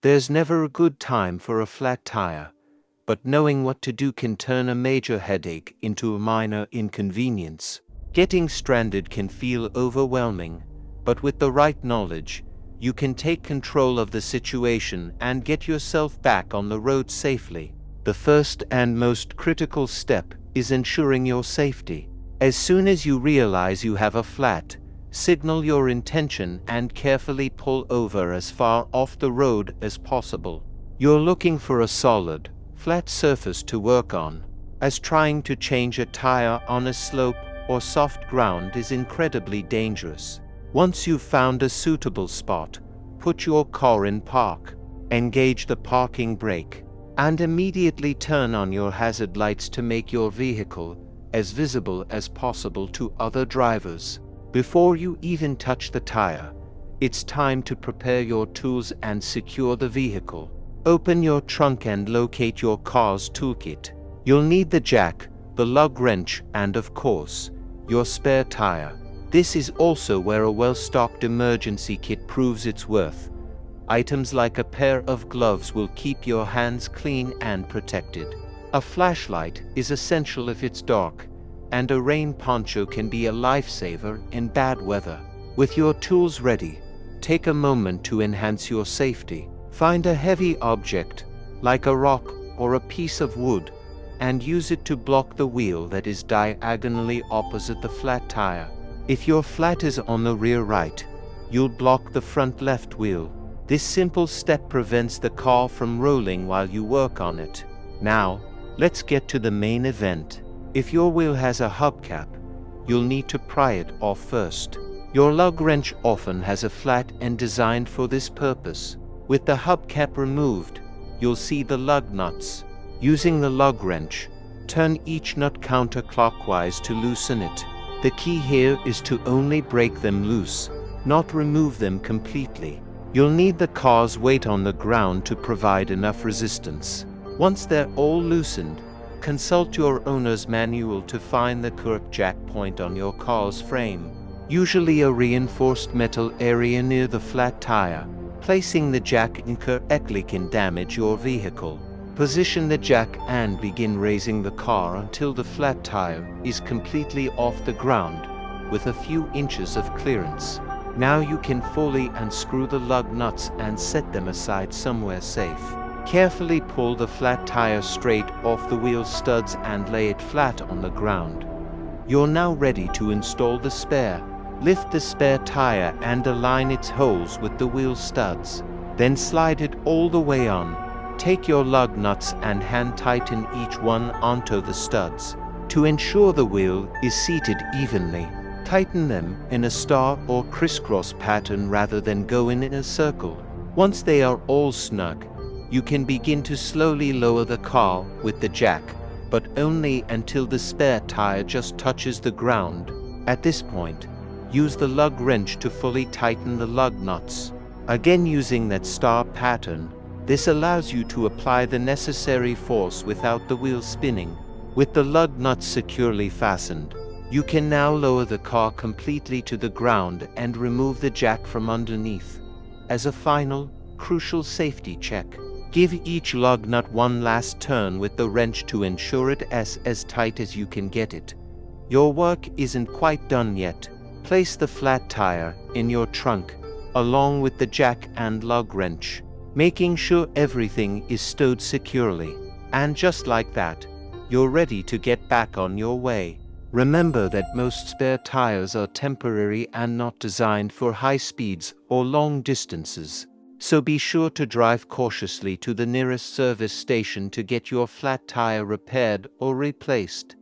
There's never a good time for a flat tire, but knowing what to do can turn a major headache into a minor inconvenience. Getting stranded can feel overwhelming, but with the right knowledge, you can take control of the situation and get yourself back on the road safely. The first and most critical step is ensuring your safety. As soon as you realize you have a flat, signal your intention and carefully pull over as far off the road as possible. You're looking for a solid, flat surface to work on, as trying to change a tire on a slope or soft ground is incredibly dangerous. Once you've found a suitable spot, put your car in park, engage the parking brake, and immediately turn on your hazard lights to make your vehicle as visible as possible to other drivers. Before you even touch the tire, it's time to prepare your tools and secure the vehicle. Open your trunk and locate your car's toolkit. You'll need the jack, the lug wrench, and of course, your spare tire. This is also where a well-stocked emergency kit proves its worth. Items like a pair of gloves will keep your hands clean and protected. A flashlight is essential if it's dark, and a rain poncho can be a lifesaver in bad weather. With your tools ready, take a moment to enhance your safety. Find a heavy object, like a rock or a piece of wood, and use it to block the wheel that is diagonally opposite the flat tire. If your flat is on the rear right, you'll block the front left wheel. This simple step prevents the car from rolling while you work on it. Now, let's get to the main event. If your wheel has a hubcap, you'll need to pry it off first. Your lug wrench often has a flat and designed for this purpose. With the hubcap removed, you'll see the lug nuts. Using the lug wrench, turn each nut counterclockwise to loosen it. The key here is to only break them loose, not remove them completely. You'll need the car's weight on the ground to provide enough resistance. Once they're all loosened, consult your owner's manual to find the correct jack point on your car's frame. Usually a reinforced metal area near the flat tire. Placing the jack incorrectly can damage your vehicle. Position the jack and begin raising the car until the flat tire is completely off the ground, with a few inches of clearance. Now you can fully unscrew the lug nuts and set them aside somewhere safe. Carefully pull the flat tire straight off the wheel studs and lay it flat on the ground. You're now ready to install the spare. Lift the spare tire and align its holes with the wheel studs. Then slide it all the way on. Take your lug nuts and hand tighten each one onto the studs. To ensure the wheel is seated evenly, tighten them in a star or crisscross pattern rather than go in a circle. Once they are all snug, you can begin to slowly lower the car with the jack, but only until the spare tire just touches the ground. At this point, use the lug wrench to fully tighten the lug nuts. Again using that star pattern, this allows you to apply the necessary force without the wheel spinning. With the lug nuts securely fastened, you can now lower the car completely to the ground and remove the jack from underneath. As a final, crucial safety check, give each lug nut one last turn with the wrench to ensure it is as tight as you can get it. Your work isn't quite done yet. Place the flat tire in your trunk, along with the jack and lug wrench, making sure everything is stowed securely. And just like that, you're ready to get back on your way. Remember that most spare tires are temporary and not designed for high speeds or long distances. So be sure to drive cautiously to the nearest service station to get your flat tire repaired or replaced.